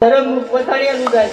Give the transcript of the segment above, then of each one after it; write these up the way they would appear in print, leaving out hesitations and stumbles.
ધરમ પથાણિયાનું ગાય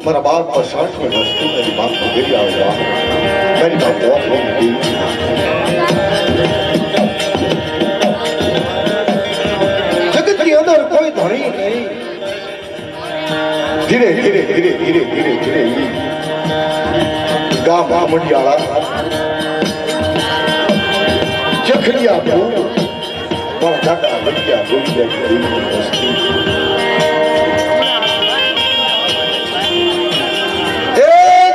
मेरा बाप पर साठ में हंसती मेरी बाप को गिर आऊंगा मेरी बाप बहुत होगी जगत के अंदर कोई धनी नहीं धीरे धीरे धीरे धीरे धीरे धीरे गाँव मंडियाला जखरिया મારા દાદા વચ્ચા બોલી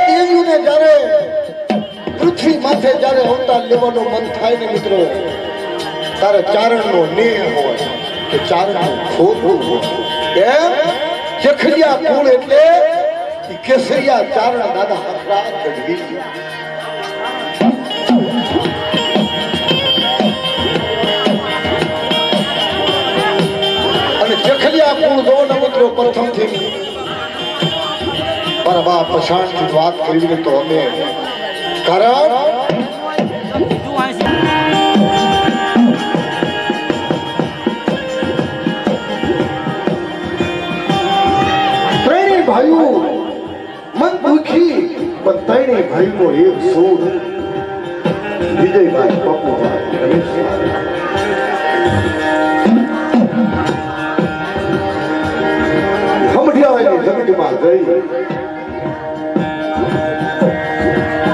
દેવીને જ્યારે પૃથ્વી માથે જ્યારે અવતાર લેવાનો મન થાય ને મિત્રો, તારે ચારણનો નેહ હોય કે ચારણનું ખોટું હોય. એમ જખરિયા કુળ એટલે કેસરિયા ચારણ દાદા હકરાજ ગઢવી. અને જખરિયા કુળ દોન મિત્રો પ્રથમથી મારા બાપ પછાણથી વાત કરી તો અમે કારણ ભાઈઓ મન દુખી પણ ત્રણે ભાઈનો એક સૂર વિજયભાઈ પપ્પુભાઈ રમેશભાઈ સમઢિયાવાળી જગતમાં ગઈ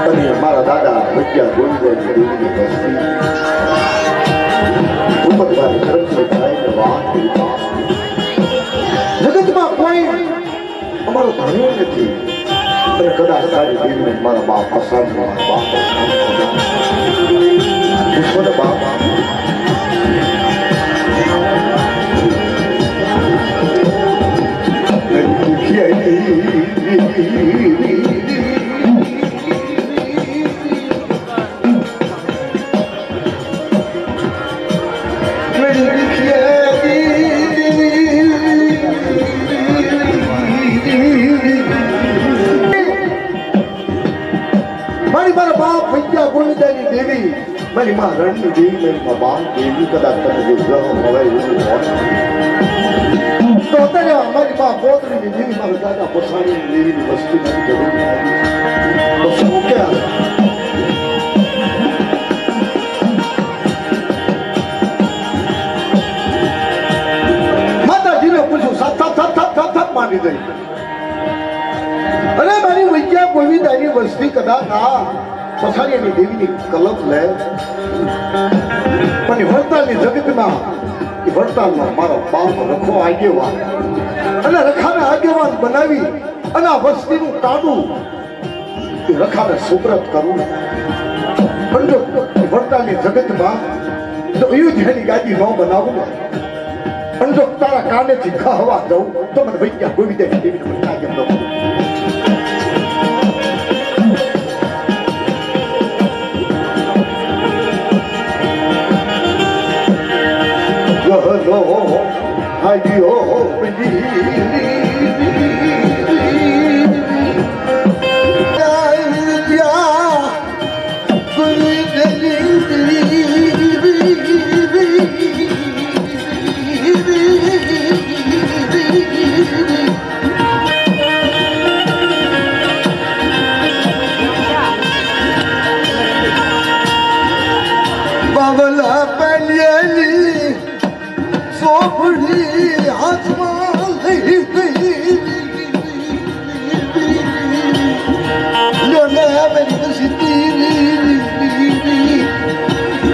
અને મારા દાદા ભજ્યા ગોવિંદભાઈ વસ્તી ભૂપતભાઈ ધરમસિંહભાઈને વાત જગતમાં કોઈ અમારો ભણ્યો નથી અને કદાચ તારી દેવીને મારા બાપ પસંદ મારા બાપ વિશ્વના બાપ મારી માં રણની દેવી મારી માં બાપ દેવી કદાચ તમે વિગ્રહ મળે એવું હોય તો અત્યારે અમારી માં પોતરીની દેવી મારા દાદા પછાણીની દેવીની વસ્તીની જરૂર તો શું કે માતાજીને પૂછ્યું સાત માંડી દઈ. અરે મારી વૈજ્ઞા ગોવિંદાની વસ્તી કદાચ પછાડીની દેવીની કલમ લે પણ વડતાલની જગતમાં વડતાલમાં મારો બાપ રખો આગેવાન અને રખાને આગેવાન બનાવી અને આ વસ્તીનું ટાડું રખાને સુબ્રત કરવું. પણ જો વડતાલની જગતમાં તો અયોધ્યાની ગાદી ન બનાવું ને પણ જો તારા કાનેથી ખાવા દઉં તો મને વૈજ્ઞા ગોવિંદાની દેવીને મને લાગે ન કરું. બાબલા પલ્યાની સોપડી હાથમાં લઈ ગઈ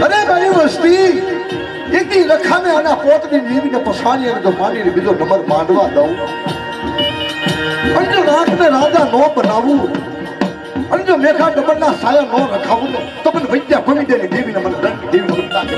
અરે મારી વસ્તી એકથી રખાને આના પોતની નીવીને પછાડી અને જો માંડીને બીજો નંબર માંડવા દઉં અને જો રાતને રાજા ન બનાવું અને જો મેઘા ડબરના સાયા ન રખાવું તો મને વૈદ્યા ભમી દે દેવીને મને દંડ દેવી મને તાકે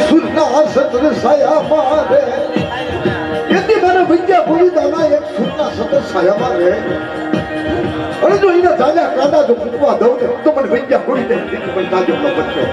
સુરના સત્ર સાયા મારે એથી મને વિદ્યા ભૂલી દાના એક સુરના સત્ર સાયા મારે અને જો એના જાજા કાંડા જો મૂકવા દઉં ને તો મને વિદ્યા ભૂલી દે પણ તાજો ન બચે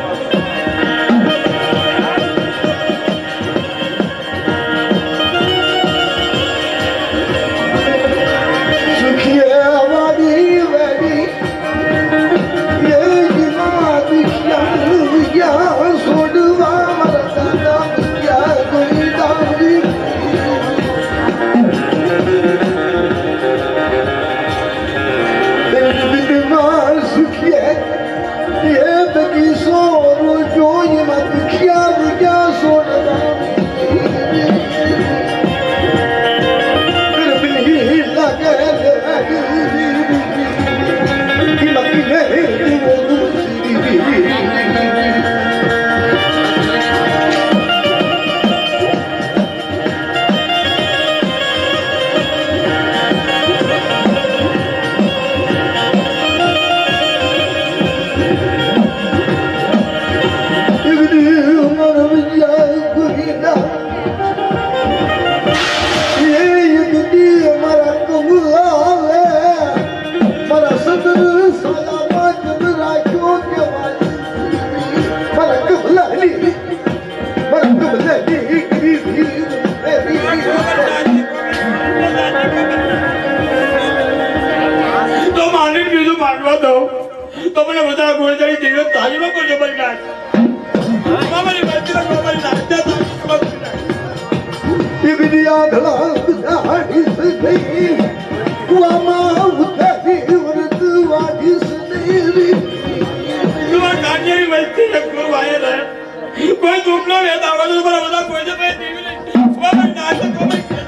કોઈ દુઃખનો વેદ આવડો પર બધા કોઈ જ ભાઈ દેવી નહીં બાબા નાટક કોઈ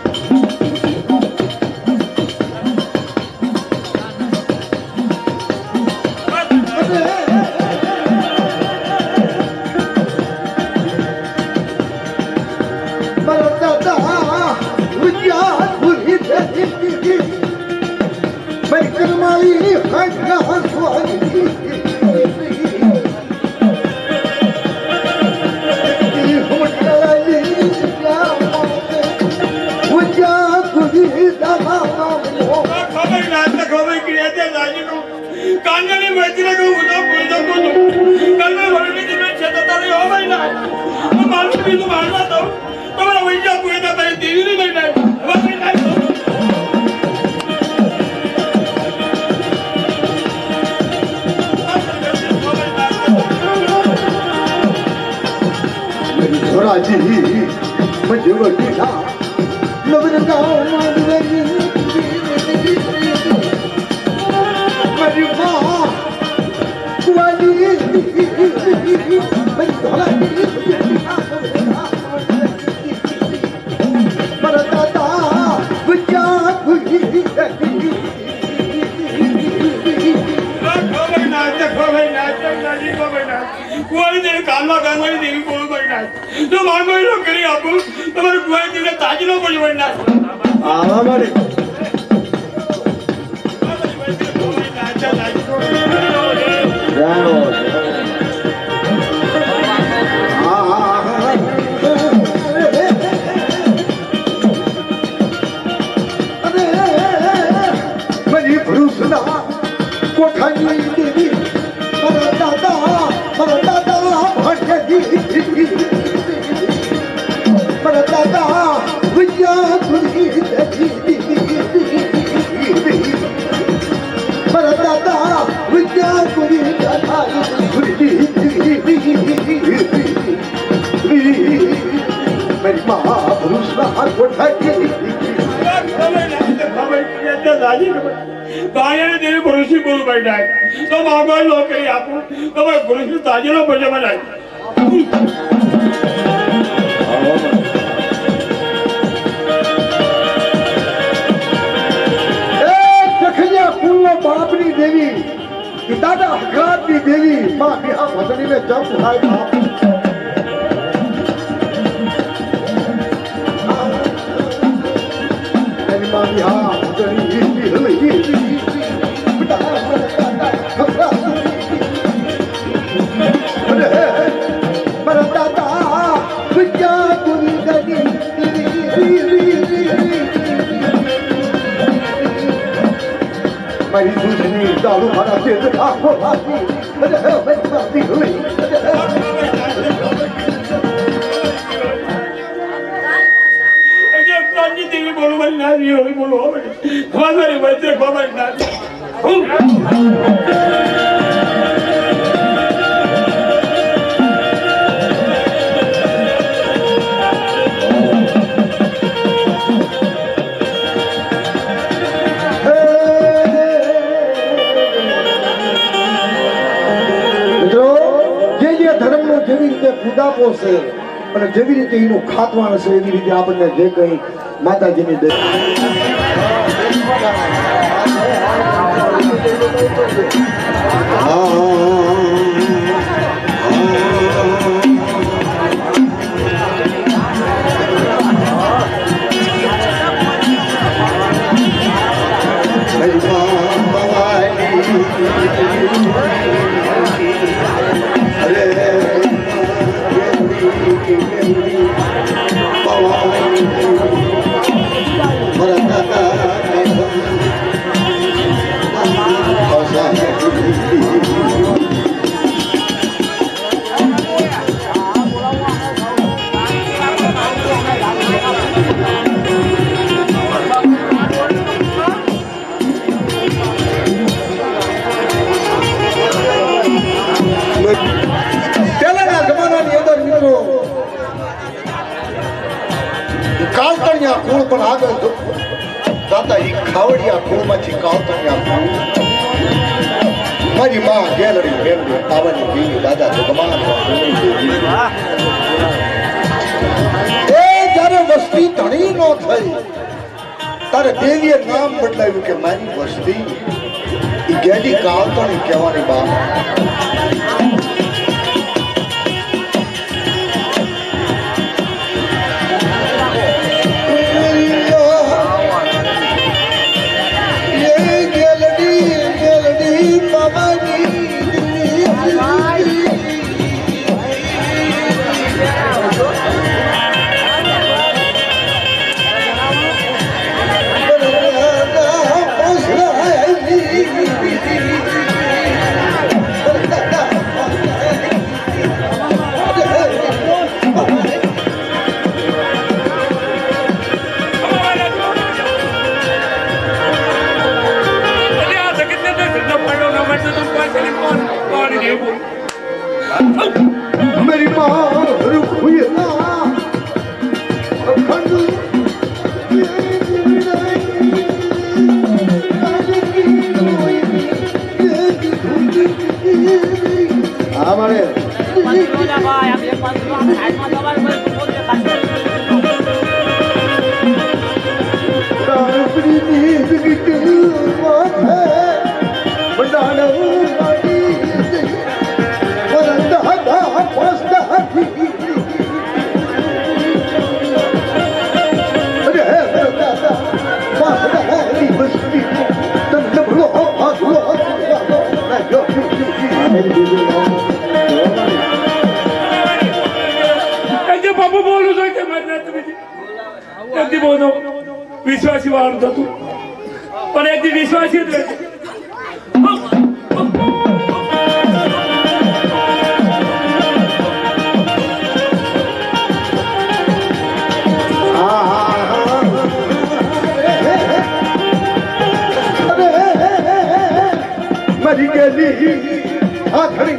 કામમાં કામવાની દેવી બોલ બનના તો માંગો એ કરી આપું તમારે કોઈ દિને તાજી નો પડી બનના આવા મળે કોઠાની દેવી મારા દાદા વિદ્યા દેવી પુરુષી બોલ બેઠા તો માગો નોકરી આપું તમે પુરુષ તાજેલો પૈસા બનાવી બાપની દેવી દાદા હકરાતની દેવી માં બિહા ભજનીને જપ થાય માં બિહા ભજની મારા દાદા દારૂ મારા તેજ આખો લાગી અને હવે મારી હોઈ કાનજી દેવી બોલવા ના રહી હોય બોલો હવે વચ્ચે ખબર ના જેવી રીતે ખુદાપો છે અને જેવી રીતે એનું ખાતવાણ છે એવી રીતે આપણને જે કંઈ માતાજીની દે કાળતણિયા કુળ પણ આગળ દાદા એ ખાવડિયા કુળમાંથી કાળતણિયા કુળ મારી માં ગેલરી મેલડી પાવાની દેવી દાદા જગમાન એ જ્યારે વસ્તી ધણી નો થઈ તારે દેવીએ નામ બદલાવ્યું કે મારી વસ્તી એ ગેડી કાળતણી કહેવાની બા मेरी माँ रुक हुई ना अखंड हमारे બાપુ બોલું છું કે વિશ્વાસી વાળું થતું પણ એકથી વિશ્વાસી જ રહેતું मरी गली आखरी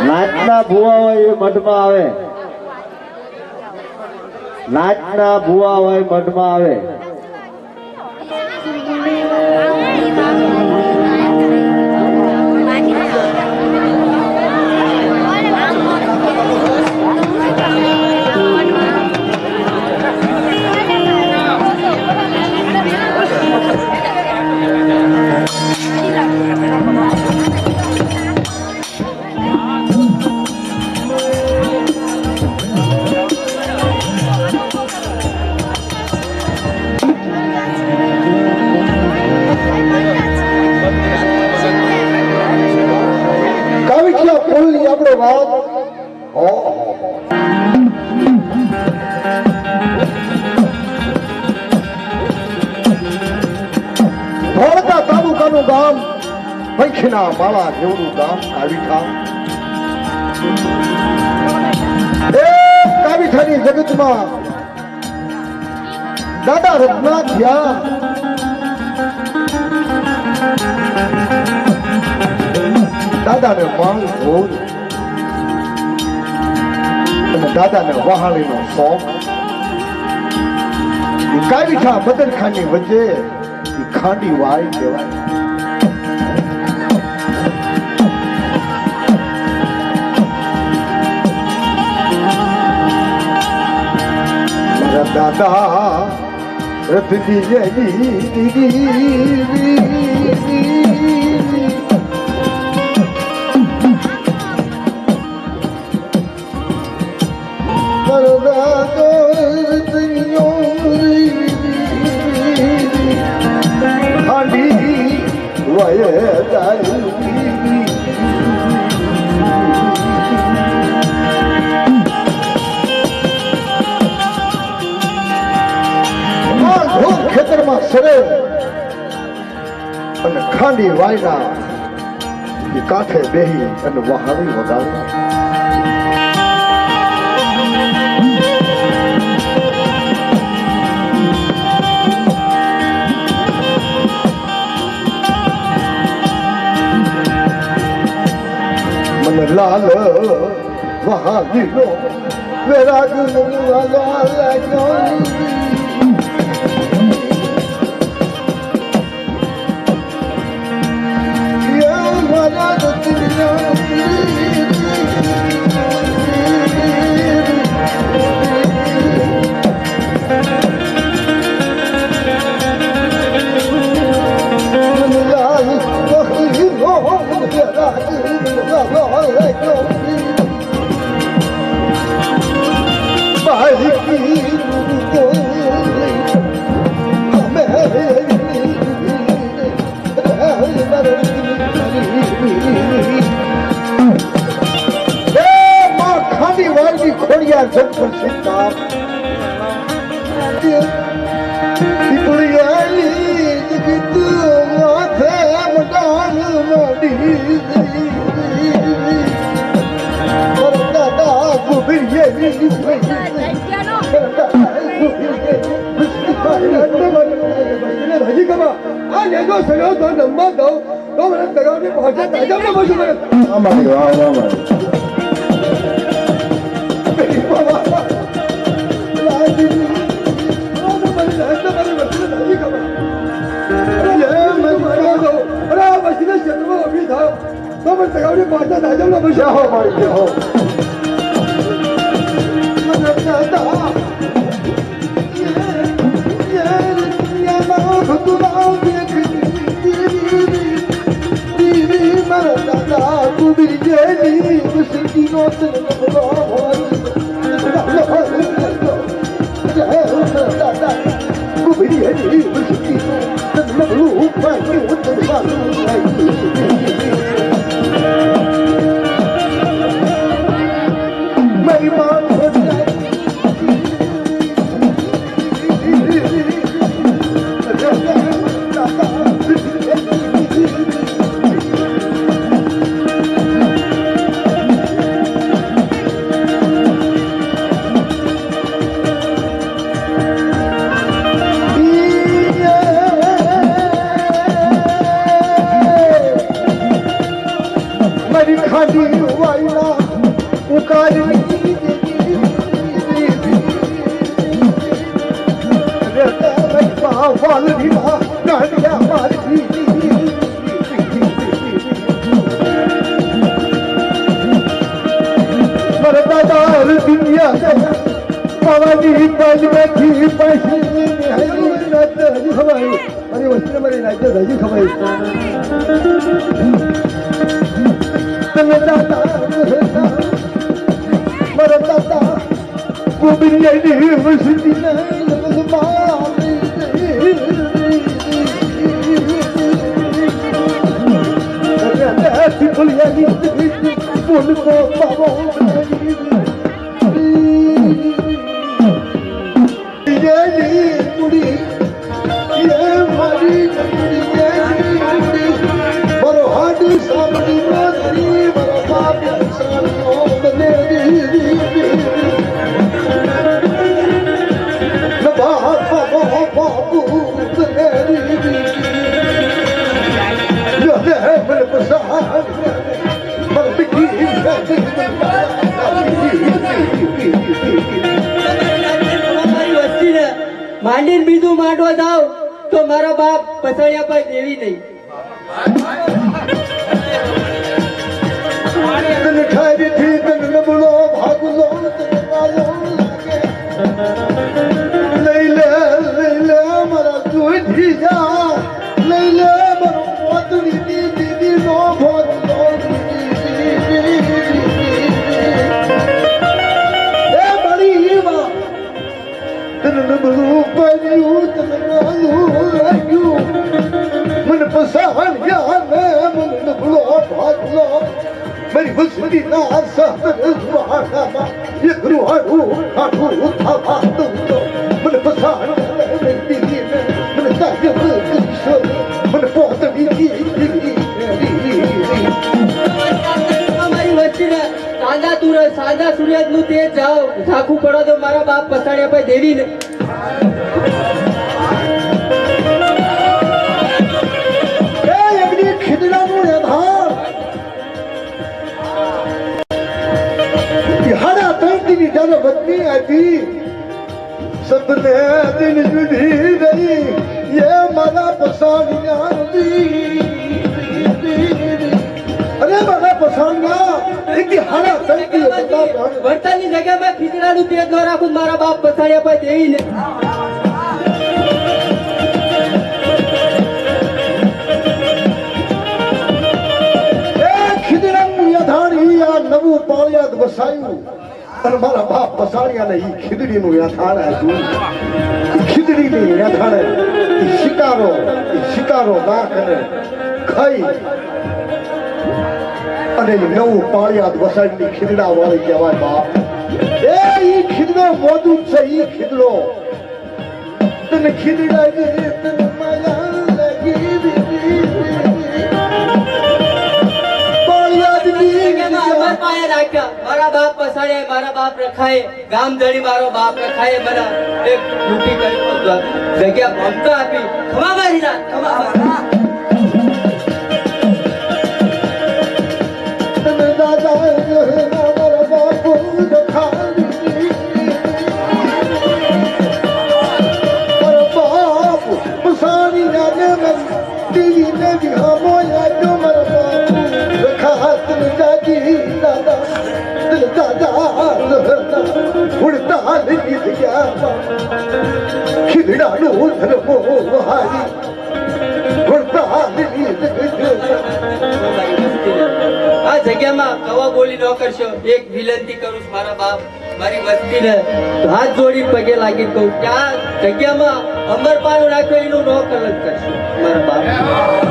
નાચના ભુવા હોય એ મઠમાં આવે નાચના ભુવા હોય મઠમાં આવે મારું ગામ પંખીના માળા જેવડું ગામ કાવીઠા. એ કાવીઠાની જગતમાં દાદા રત્ના થયા. દાદાને માંગ ભોગ અને દાદાને વહાણીનો શોખ. કાવીઠા બદરખાની વચ્ચે ખાંડી વાય કહેવાય. દાદા રથની ખેતરમાં સરે અને ખાંડી વાયના કાંઠે બેહી અને વહાણી વગાડી. મને લાલ વહાવીનો વેરાગ ખોડિયા જંગલ સીતા માથે મડાન મડી દાદા ગુબીએ હજી કમા આ લેજો સડ્યો તો નંબર દઉં તો મને તગાવની પહોંચે તાજા ને બસું મને અમારી વાહ સગાવડી પાછા દાજા ને બસા હો મારી હો માંડીને બીજું માંડવા જાવ તો મારા બાપ પસળિયા પર દેવી નહીં. તન ઠારી થી તન નબળો ભાગલો તન માલો લાગે. લઈ લે મારા જોઈ જા, લઈ લે મારો પોતની દીદી નો ભોતલો. એ મારી માં તન નબળું પડ્યું તન નાનું લાગ્યું. મને પસાણ યા મને નબળો ભાગલો. મારી વસતી ના સહવાડામાં એક રૂહાડું આઠું થાવા દઉં તો મને પસાણ મને તાજબ કરીશો મને પોતડી અમારી વચ્ચે સાદા સૂરજ નું તેજ જાઓ ઝાખું પડો તો મારા બાપ પસાડ્યા પર દેવી ને. એમની ખીદડાનું આધાર હાડા ત્રણની જ્યારે વતની આપી સબને દિન જુદી રહી એ મારા પસાણિયા અરે મારા પસાણિયા એક હાડા ત્રણની વર્તનની જગ્યામાં ખીચડાનું તેજ ન રાખું મારા બાપ પસાડ્યા પર દેવી ને. નવું પાળિયાદ વસાયું અને મારા બાપ વસાણ્યાને ઈ ખીદડીનું યાથાણ આપ્યું. ખીદડીની યાથાણે ઈ શિકારો ના કરે ખાઈ અને ઈ નવું પાળિયાદ વસાવીની ખીદડા વાળી કહેવાય બાપ. એ ઈ ખીદડો મોજૂદ છે ઈ ખીદડો તને ખીદડા તને માયા લાગી મારા બાપ પસાડે મારા બાપ રખાય ગામ જડી મારો બાપ રખાય મને એક લૂંટી કરી જગ્યા મમતા આપી ખમા મારી રાત ખમા તને દાદા મારા બાપ રખાય મારા બાપ પસાડી ને ટીવી ને વિહામો યાદો મારા બાપ રખા તને દાદી દાદા ઉડતા નહીં ગયા ખીદડાનું ધર્મો હારી ઉડતા આ જગ્યામાં કવા બોલી ન કરશો. એક વિનંતી કરું છું મારા બાપ મારી વસ્તીને હાથ જોડી પગે લાગી કહું કે આ જગ્યામાં અમરપાનું રાખ્યો એનું ન કલંક કરશો મારા બાપ.